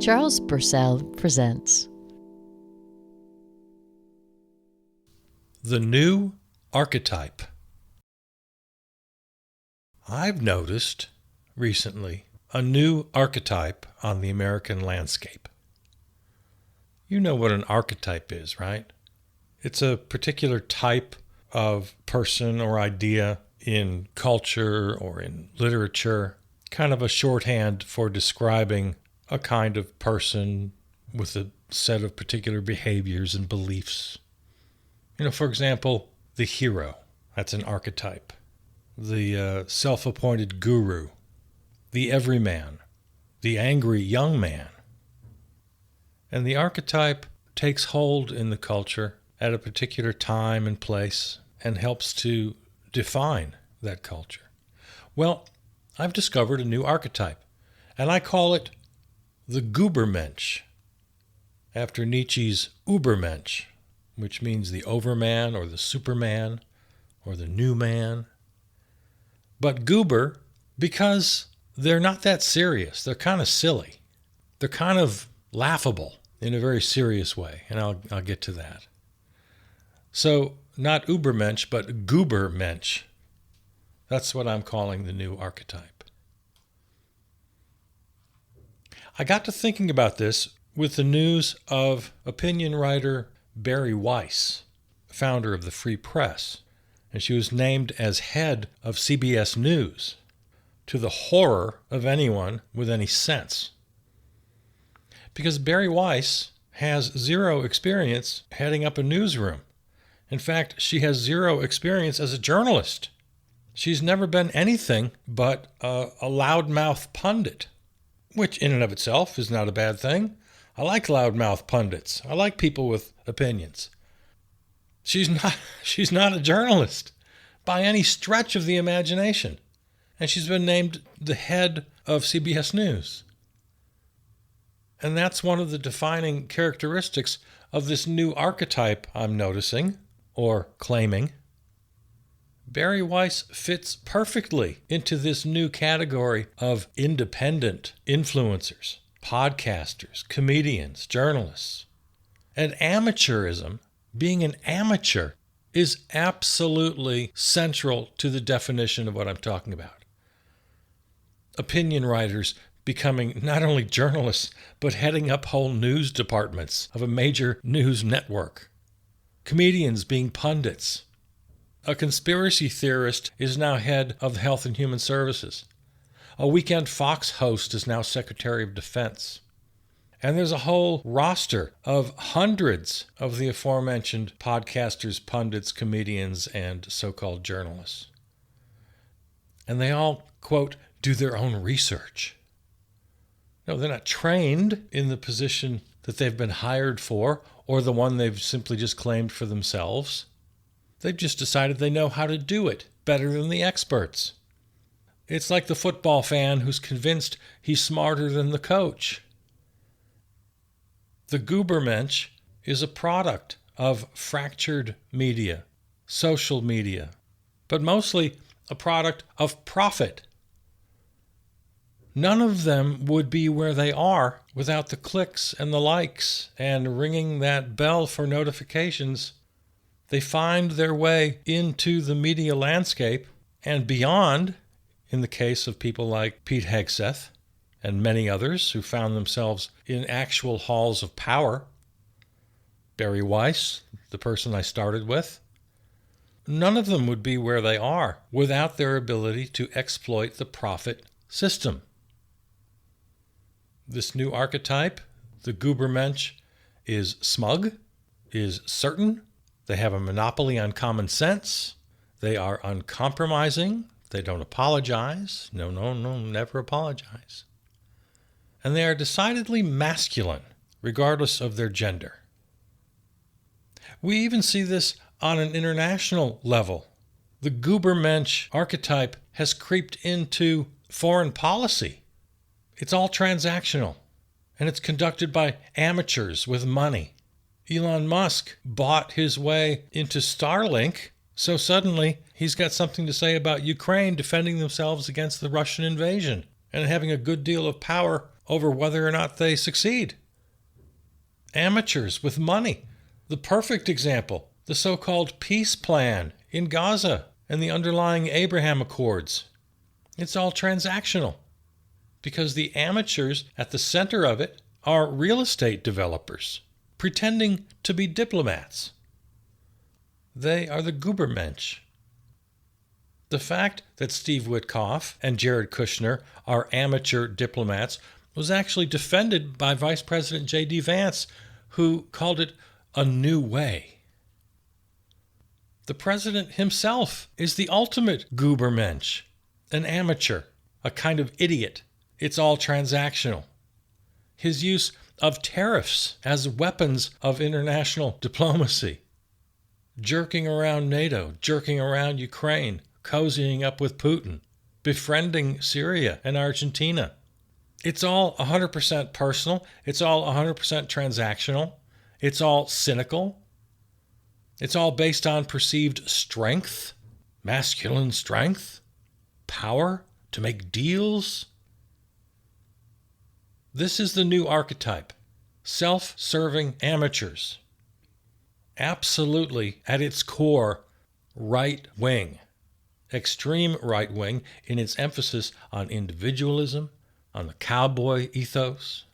Charles Purcell presents The New Archetype. I've noticed recently a new archetype on the American landscape. You know what an archetype is, right? It's a particular type of person or idea in culture or in literature, kind of a shorthand for describing a kind of person with a set of particular behaviors and beliefs. For example, the hero, that's an archetype. The self-appointed guru, the everyman, the angry young man. And the archetype takes hold in the culture at a particular time and place and helps to define that culture. Well, I've discovered a new archetype, and I call it the Goobermensch, after Nietzsche's Übermensch, which means the overman or the superman or the new man. But goober, because they're not that serious. They're kind of silly. They're kind of laughable in a very serious way, and I'll get to that. So not Übermensch, but Goobermensch. That's what I'm calling the new archetype. I got to thinking about this with the news of opinion writer Bari Weiss, founder of the Free Press, and she was named as head of CBS News, to the horror of anyone with any sense. Because Bari Weiss has zero experience heading up a newsroom. In fact, she has zero experience as a journalist. She's never been anything but a loudmouth pundit, which in and of itself is not a bad thing. I like loudmouth pundits. I like people with opinions. She's not a journalist by any stretch of the imagination. And she's been named the head of CBS News. And that's one of the defining characteristics of this new archetype I'm noticing, or claiming. Bari Weiss fits perfectly into this new category of independent influencers, podcasters, comedians, journalists. And amateurism, being an amateur, is absolutely central to the definition of what I'm talking about. Opinion writers becoming not only journalists, but heading up whole news departments of a major news network. Comedians being pundits. A conspiracy theorist is now head of Health and Human Services. A weekend Fox host is now Secretary of Defense. And there's a whole roster of hundreds of the aforementioned podcasters, pundits, comedians, and so-called journalists. And they all, quote, do their own research. No, they're not trained in the position that they've been hired for or the one they've simply just claimed for themselves. They've just decided they know how to do it better than the experts. It's like the football fan who's convinced he's smarter than the coach. The Goobermensch is a product of fractured media, social media, but mostly a product of profit. None of them would be where they are without the clicks and the likes and ringing that bell for notifications. They find their way into the media landscape and beyond, in the case of people like Pete Hegseth and many others who found themselves in actual halls of power. Bari Weiss, the person I started with. None of them would be where they are without their ability to exploit the profit system. This new archetype, the Goobermensch, is smug, is certain. They have a monopoly on common sense. They are uncompromising. They don't apologize. No, never apologize. And they are decidedly masculine, regardless of their gender. We even see this on an international level. The Goobermensch archetype has creeped into foreign policy. It's all transactional, and it's conducted by amateurs with money. Elon Musk bought his way into Starlink, so suddenly he's got something to say about Ukraine defending themselves against the Russian invasion and having a good deal of power over whether or not they succeed. Amateurs with money. The perfect example, the so-called peace plan in Gaza and the underlying Abraham Accords. It's all transactional because the amateurs at the center of it are real estate developers pretending to be diplomats. They are the Goobermensch. The fact that Steve Witkoff and Jared Kushner are amateur diplomats was actually defended by Vice President J.D. Vance, who called it a new way. The president himself is the ultimate Goobermensch, an amateur, a kind of idiot. It's all transactional. His use of tariffs as weapons of international diplomacy, jerking around NATO, jerking around Ukraine, cozying up with Putin, befriending Syria and Argentina. It's all 100% personal. It's all 100% transactional. It's all cynical. It's all based on perceived strength, masculine strength, power to make deals. This is the new archetype, self-serving amateurs. Absolutely, at its core, right wing. Extreme right wing in its emphasis on individualism, on the cowboy ethos.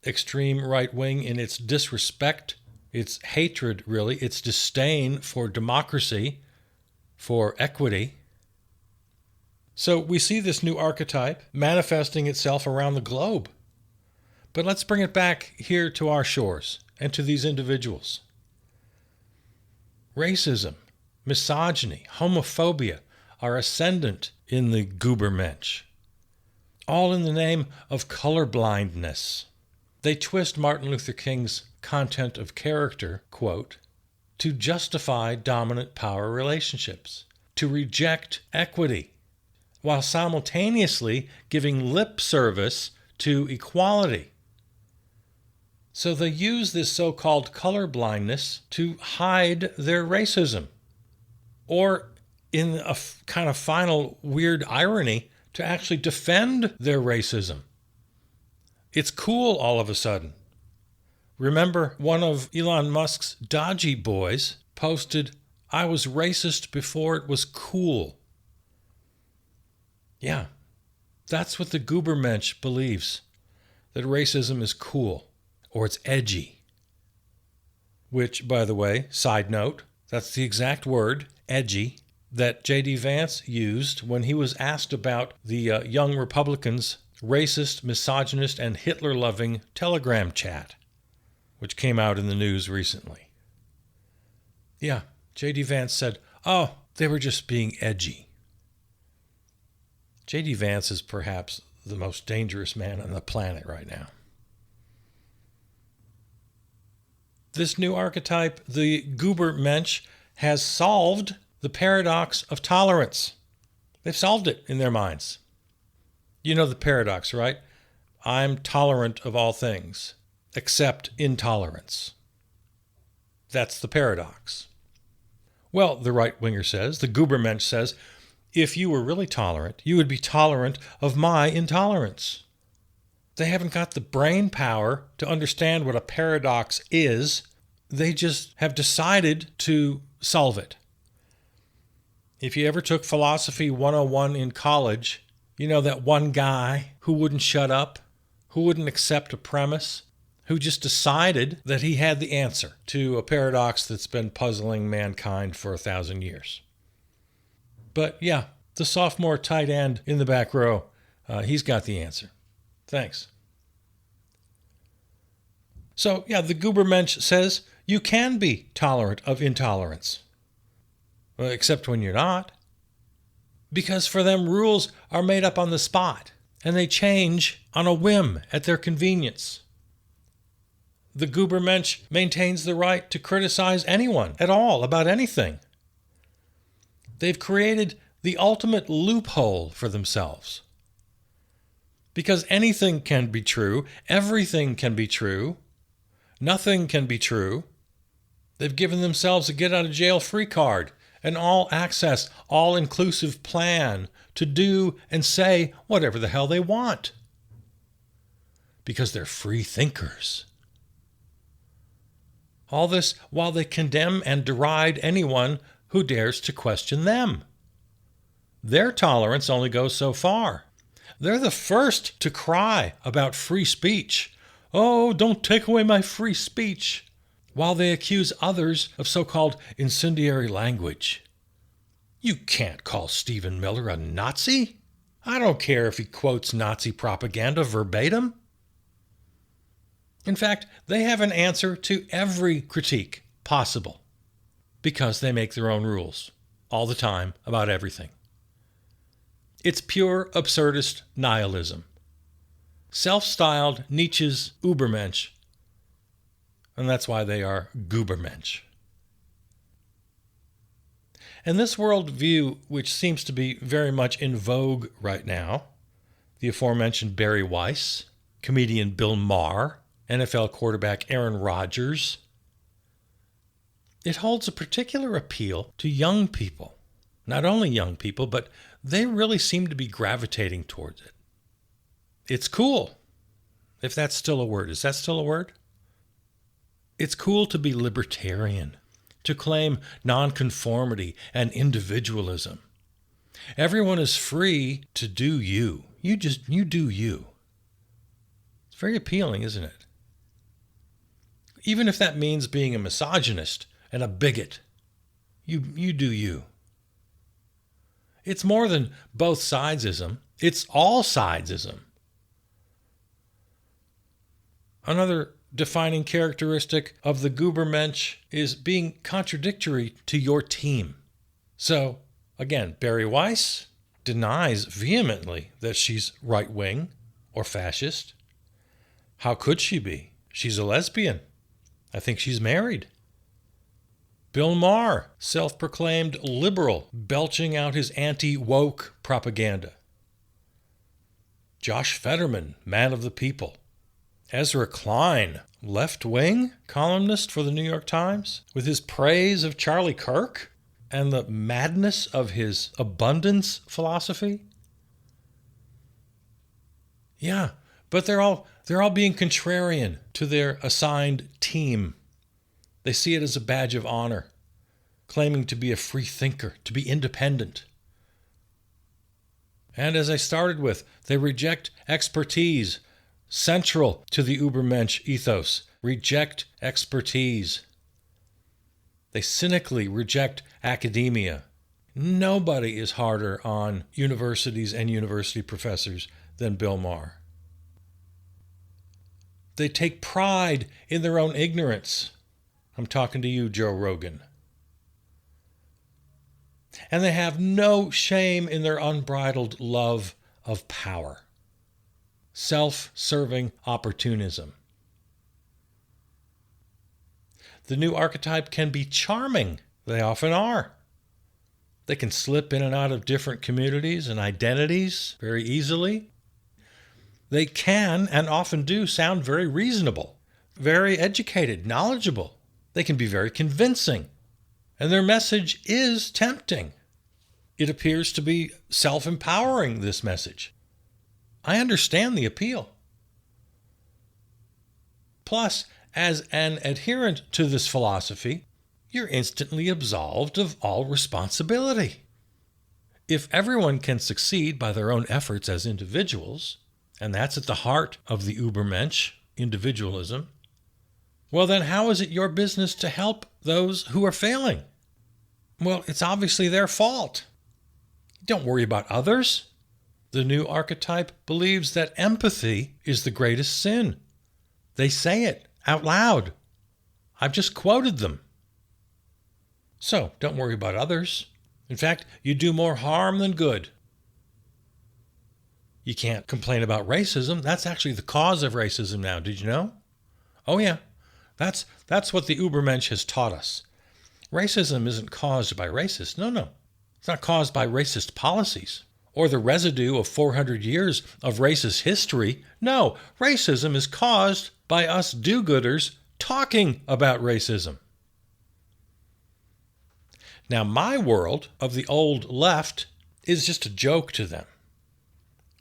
Extreme right wing in its disrespect, its hatred, really, its disdain for democracy, for equity. So we see this new archetype manifesting itself around the globe. But let's bring it back here to our shores and to these individuals. Racism, misogyny, homophobia are ascendant in the Goobermensch, all in the name of colorblindness. They twist Martin Luther King's content of character, quote, to justify dominant power relationships, to reject equity, while simultaneously giving lip service to equality. So they use this so-called colorblindness to hide their racism, or in a kind of final weird irony, to actually defend their racism. It's cool all of a sudden. Remember, one of Elon Musk's dodgy boys posted, "I was racist before it was cool." Yeah, that's what the Goobermensch believes, that racism is cool, or it's edgy. Which, by the way, side note, that's the exact word, edgy, that J.D. Vance used when he was asked about the young Republicans' racist, misogynist, and Hitler-loving Telegram chat, which came out in the news recently. Yeah, J.D. Vance said, "Oh, they were just being edgy." J.D. Vance is perhaps the most dangerous man on the planet right now. This new archetype, the Goobermensch, has solved the paradox of tolerance. They've solved it in their minds. You know the paradox, right? I'm tolerant of all things, except intolerance. That's the paradox. Well, the right-winger says, the Goobermensch says, if you were really tolerant, you would be tolerant of my intolerance. They haven't got the brain power to understand what a paradox is. They just have decided to solve it. If you ever took Philosophy 101 in college, you know that one guy who wouldn't shut up, who wouldn't accept a premise, who just decided that he had the answer to a paradox that's been puzzling mankind for 1,000 years. But yeah, the sophomore tight end in the back row, he's got the answer. Thanks. So yeah, the Goobermensch says you can be tolerant of intolerance. Well, except when you're not. Because for them, rules are made up on the spot, and they change on a whim at their convenience. The Goobermensch maintains the right to criticize anyone at all about anything. They've created the ultimate loophole for themselves. Because anything can be true, everything can be true, nothing can be true. They've given themselves a get-out-of-jail-free card, an all-access, all-inclusive plan to do and say whatever the hell they want. because they're free thinkers. All this while they condemn and deride anyone who dares to question them. Their tolerance only goes so far. They're the first to cry about free speech. Oh, don't take away my free speech, while they accuse others of so-called incendiary language. You can't call Stephen Miller a Nazi. I don't care if he quotes Nazi propaganda verbatim. In fact, they have an answer to every critique possible because they make their own rules all the time about everything. It's pure absurdist nihilism. Self-styled Nietzsche's Übermensch, and that's why they are Goobermensch. And this worldview, which seems to be very much in vogue right now, the aforementioned Barry Weiss, comedian Bill Maher, NFL quarterback Aaron Rodgers, it holds a particular appeal to young people. Not only young people, but they really seem to be gravitating towards it. It's cool, if that's still a word. Is that still a word? It's cool to be libertarian, to claim nonconformity and individualism. Everyone is free to do you. You do you. It's very appealing, isn't it? Even if that means being a misogynist and a bigot, you do you. It's more than both sidesism. It's all sidesism. Another defining characteristic of the Goobermensch is being contradictory to your team. So, again, Barry Weiss denies vehemently that she's right-wing or fascist. How could she be? She's a lesbian. I think she's married. Bill Maher, self-proclaimed liberal, belching out his anti-woke propaganda. Josh Fetterman, man of the people. Ezra Klein, left-wing columnist for the New York Times, with his praise of Charlie Kirk and the madness of his abundance philosophy. Yeah, but they're all being contrarian to their assigned team. They see it as a badge of honor, claiming to be a free thinker, to be independent. And as I started with, they reject expertise, central to the Übermensch ethos. Reject expertise. They cynically reject academia. Nobody is harder on universities and university professors than Bill Maher. They take pride in their own ignorance. I'm talking to you, Joe Rogan. And they have no shame in their unbridled love of power. Self-serving opportunism. The new archetype can be charming. They often are. They can slip in and out of different communities and identities very easily. They can and often do sound very reasonable, very educated, knowledgeable. They can be very convincing, and their message is tempting. It appears to be self-empowering, this message. I understand the appeal. Plus, as an adherent to this philosophy, you're instantly absolved of all responsibility. If everyone can succeed by their own efforts as individuals, and that's at the heart of the Übermensch, individualism, well, then how is it your business to help those who are failing? Well, it's obviously their fault. Don't worry about others. The new archetype believes that empathy is the greatest sin. They say it out loud. I've just quoted them. So, don't worry about others. In fact, you do more harm than good. You can't complain about racism. That's actually the cause of racism now. Did you know? Oh, yeah. That's what the Übermensch has taught us. Racism isn't caused by racists. No. It's not caused by racist policies or the residue of 400 years of racist history. No, racism is caused by us do-gooders talking about racism. Now, my world of the old left is just a joke to them.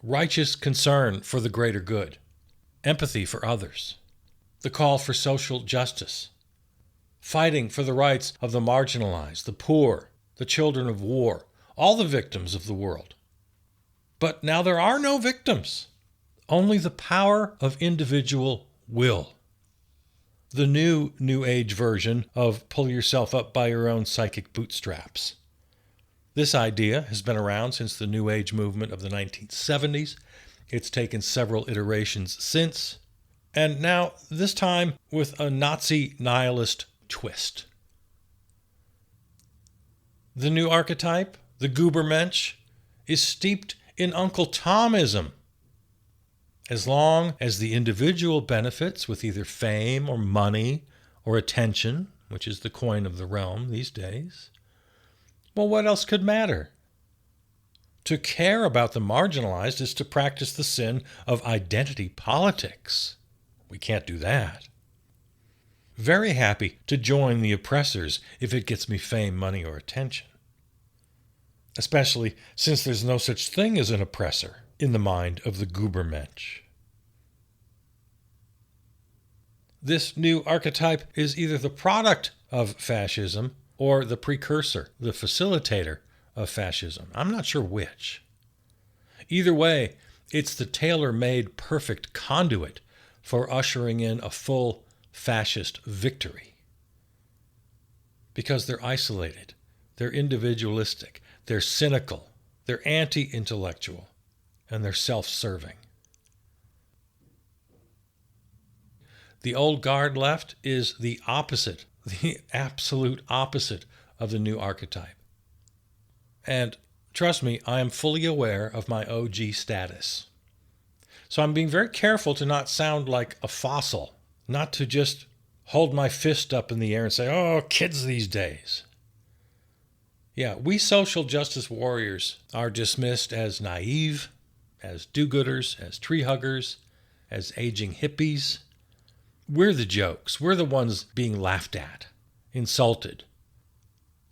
Righteous concern for the greater good. empathy for others, the call for social justice, fighting for the rights of the marginalized, the poor, the children of war, all the victims of the world. But now there are no victims, only the power of individual will. The New Age version of pull yourself up by your own psychic bootstraps. This idea has been around since the New Age movement of the 1970s. It's taken several iterations since, and now this time with a Nazi nihilist twist. The new archetype, the Goobermensch, is steeped in Uncle Tomism. As long as the individual benefits with either fame or money or attention, which is the coin of the realm these days, well, what else could matter? To care about the marginalized is to practice the sin of identity politics. We can't do that. Very happy to join the oppressors if it gets me fame, money, or attention. Especially since there's no such thing as an oppressor in the mind of the Goobermensch. This new archetype is either the product of fascism or the precursor, the facilitator of fascism. I'm not sure which. Either way, it's the tailor-made perfect conduit for ushering in a full fascist victory. Because they're isolated, they're individualistic, they're cynical, they're anti-intellectual, and they're self-serving. The old guard left is the opposite, the absolute opposite of the new archetype. And trust me, I am fully aware of my OG status. So I'm being very careful to not sound like a fossil, not to just hold my fist up in the air and say, oh, kids these days. Yeah, we social justice warriors are dismissed as naive, as do-gooders, as tree huggers, as aging hippies. We're the jokes. We're the ones being laughed at, insulted.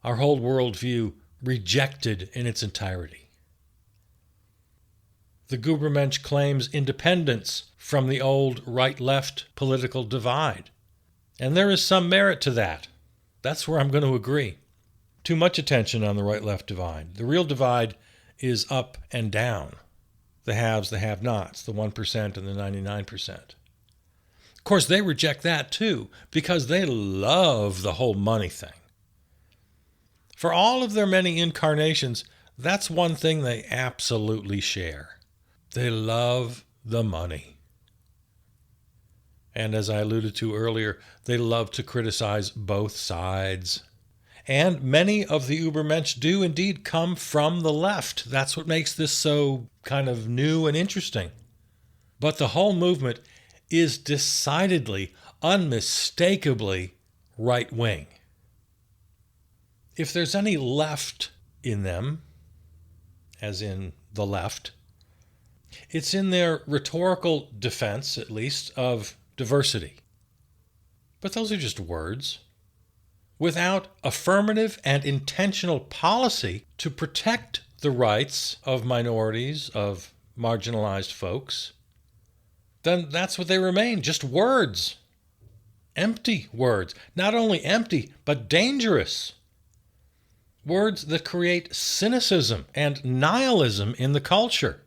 Our whole worldview rejected in its entirety. The Goobermensch claims independence from the old right-left political divide. And there is some merit to that. That's where I'm going to agree. Too much attention on the right-left divide. The real divide is up and down. The haves, the have-nots, the 1% and the 99%. Of course, they reject that too, because they love the whole money thing. For all of their many incarnations, that's one thing they absolutely share. They love the money. And as I alluded to earlier, they love to criticize both sides. And many of the Übermensch do indeed come from the left. That's what makes this so kind of new and interesting. But the whole movement is decidedly, unmistakably right-wing. If there's any left in them, as in the left, it's in their rhetorical defense, at least, of diversity. But those are just words. Without affirmative and intentional policy to protect the rights of minorities, of marginalized folks, then that's what they remain, just words. Empty words. Not only empty, but dangerous. Words that create cynicism and nihilism in the culture.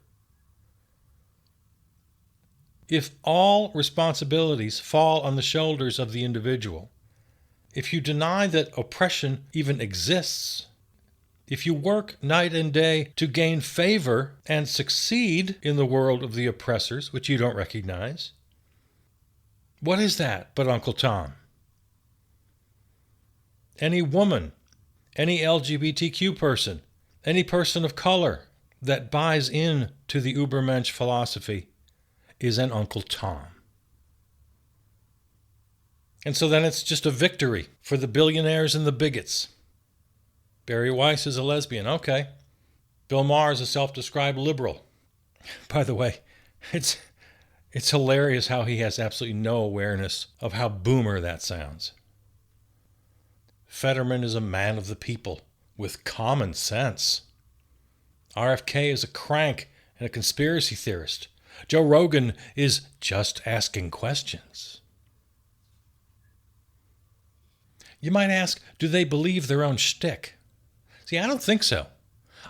If all responsibilities fall on the shoulders of the individual, if you deny that oppression even exists, if you work night and day to gain favor and succeed in the world of the oppressors, which you don't recognize, what is that but Uncle Tom? Any woman, any LGBTQ person, any person of color that buys into the Übermensch philosophy is an Uncle Tom. And so then it's just a victory for the billionaires and the bigots. Barry Weiss is a lesbian. Okay. Bill Maher is a self-described liberal. By the way, it's hilarious how he has absolutely no awareness of how boomer that sounds. Fetterman is a man of the people with common sense. RFK is a crank and a conspiracy theorist. Joe Rogan is just asking questions. You might ask, do they believe their own shtick? See, I don't think so.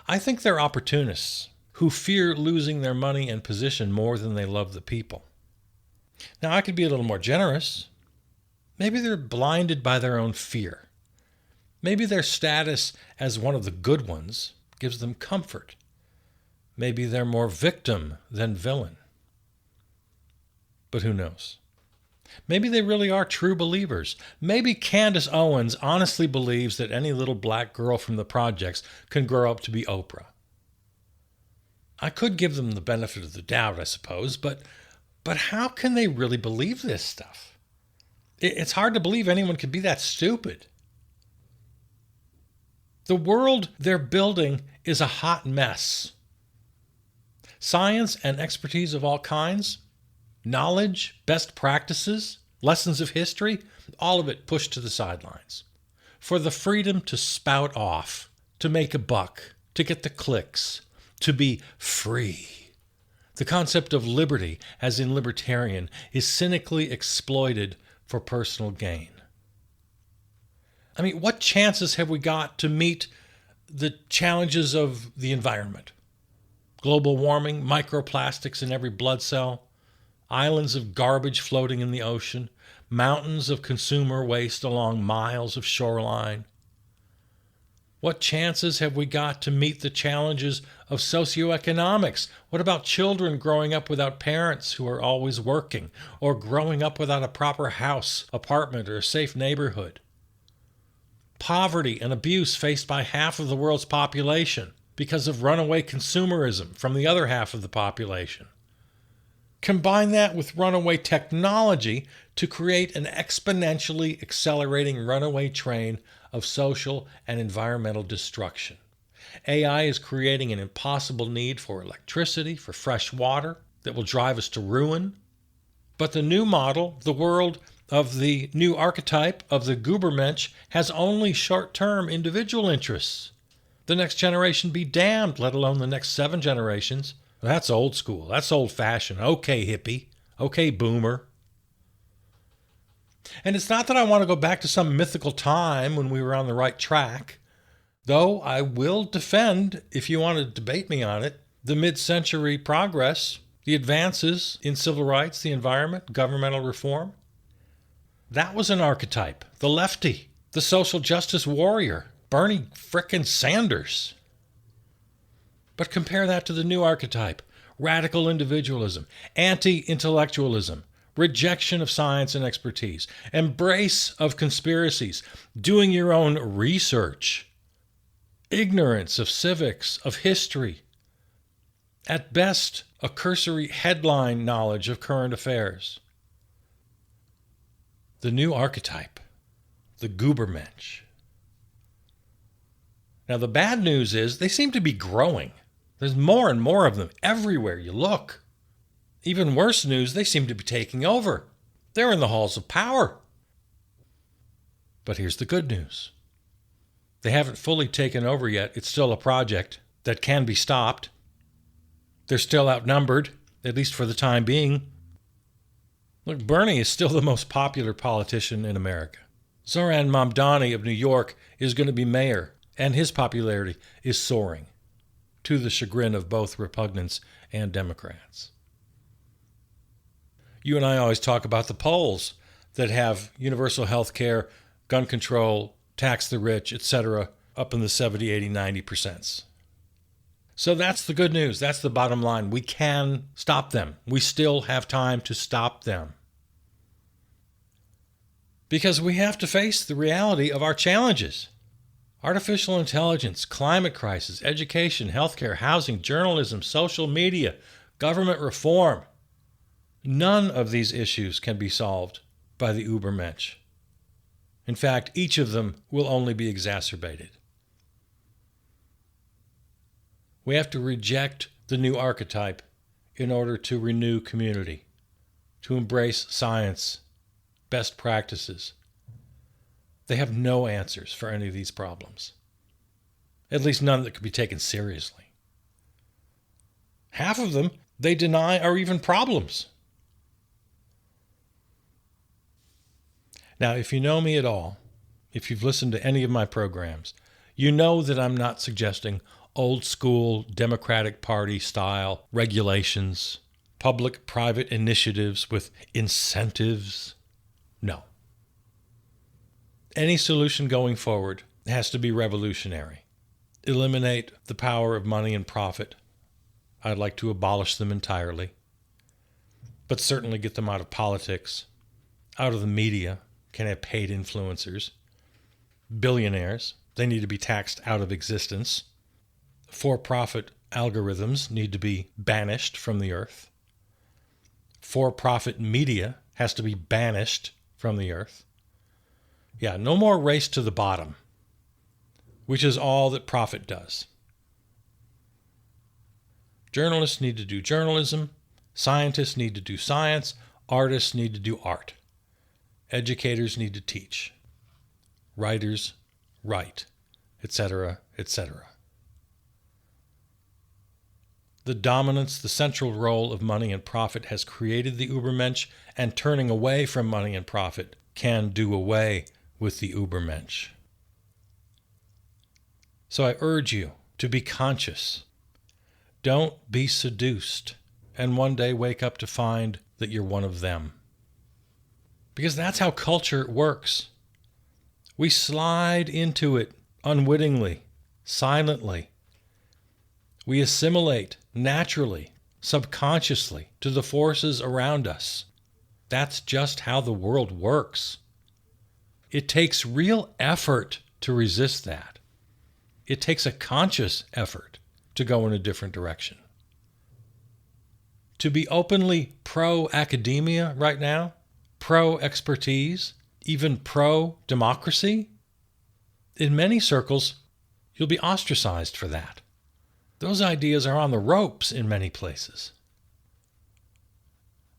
I think they're opportunists who fear losing their money and position more than they love the people. Now, I could be a little more generous. Maybe they're blinded by their own fear. Maybe their status as one of the good ones gives them comfort. Maybe they're more victim than villain. But who knows? Maybe they really are true believers. Maybe Candace Owens honestly believes that any little black girl from the projects can grow up to be Oprah. I could give them the benefit of the doubt, I suppose, but how can they really believe this stuff? It's hard to believe anyone could be that stupid. The world they're building is a hot mess. Science and expertise of all kinds, knowledge, best practices, lessons of history, all of it pushed to the sidelines. For the freedom to spout off, to make a buck, to get the clicks, to be free. The concept of liberty, as in libertarian, is cynically exploited for personal gain. I mean, what chances have we got to meet the challenges of the environment? Global warming, microplastics in every blood cell, islands of garbage floating in the ocean, mountains of consumer waste along miles of shoreline. What chances have we got to meet the challenges of socioeconomics? What about children growing up without parents who are always working, or growing up without a proper house, apartment, or a safe neighborhood? Poverty and abuse faced by half of the world's population because of runaway consumerism from the other half of the population. Combine that with runaway technology to create an exponentially accelerating runaway train of social and environmental destruction. AI is creating an impossible need for electricity, for fresh water that will drive us to ruin. But the new model, the world of the new archetype of the Goobermensch, has only short-term individual interests. The next generation be damned, let alone the next 7 generations. That's old school. That's old-fashioned. Okay, hippie. Okay, boomer. And it's not that I want to go back to some mythical time when we were on the right track, though I will defend, if you want to debate me on it, the mid-century progress, the advances in civil rights, the environment, governmental reform. That was an archetype. The lefty, the social justice warrior, Bernie frickin' Sanders. But compare that to the new archetype: radical individualism, anti-intellectualism, rejection of science and expertise, embrace of conspiracies, doing your own research, ignorance of civics, of history, at best a cursory headline knowledge of current affairs. The new archetype, the Goobermensch. Now the bad news is they seem to be growing. There's more and more of them everywhere you look. Even worse news, they seem to be taking over. They're in the halls of power. But here's the good news. They haven't fully taken over yet. It's still a project that can be stopped. They're still outnumbered, at least for the time being. Look, Bernie is still the most popular politician in America. Zoran Mamdani of New York is going to be mayor, and his popularity is soaring, to the chagrin of both Republicans and Democrats. You and I always talk about the polls that have universal health care, gun control, tax the rich, etc., up in the 70, 80, 90%. So that's the good news. That's the bottom line. We can stop them. We still have time to stop them. Because we have to face the reality of our challenges. Artificial intelligence, climate crisis, education, healthcare, housing, journalism, social media, government reform. None of these issues can be solved by the Übermensch. In fact, each of them will only be exacerbated. We have to reject the new archetype in order to renew community, to embrace science, best practices. They have no answers for any of these problems, at least none that could be taken seriously. Half of them they deny are even problems. Now, if you know me at all, if you've listened to any of my programs, you know that I'm not suggesting old school Democratic Party style regulations, public-private initiatives with incentives. No. Any solution going forward has to be revolutionary. Eliminate the power of money and profit. I'd like to abolish them entirely, but certainly get them out of politics, out of the media. Can have paid influencers. Billionaires, they need to be taxed out of existence. For-profit algorithms need to be banished from the earth. For-profit media has to be banished from the earth. Yeah, no more race to the bottom, which is all that profit does. Journalists need to do journalism. Scientists need to do science. Artists need to do art. Educators need to teach. Writers write, etc., etc. The dominance, the central role of money and profit has created the Goobermensch, and turning away from money and profit can do away with the Goobermensch. So I urge you to be conscious. Don't be seduced and one day wake up to find that you're one of them. Because that's how culture works. We slide into it unwittingly, silently. We assimilate naturally, subconsciously to the forces around us. That's just how the world works. It takes real effort to resist that. It takes a conscious effort to go in a different direction. To be openly pro-academia right now, pro-expertise, even pro-democracy, in many circles, you'll be ostracized for that. Those ideas are on the ropes in many places.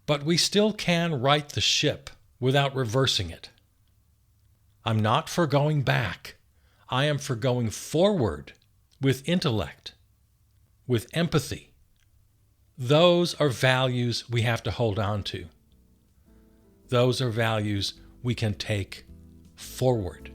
But we still can right the ship without reversing it. I'm not for going back. I am for going forward with intellect, with empathy. Those are values we have to hold on to. Those are values we can take forward.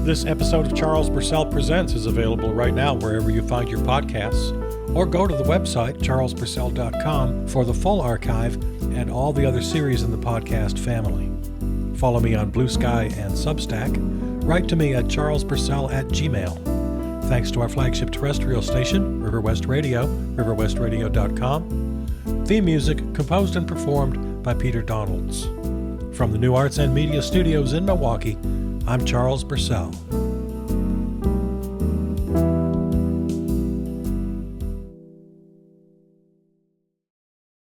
This episode of Charles Purcell Presents is available right now wherever you find your podcasts, or go to the website charlespurcell.com for the full archive and all the other series in the podcast family. Follow me on Blue Sky and Substack. Write to me at charlespurcell@gmail. Thanks to our flagship terrestrial station, River West Radio, riverwestradio.com. Theme music composed and performed by Peter Donalds. From the New Arts and Media Studios in Milwaukee, I'm Charles Purcell.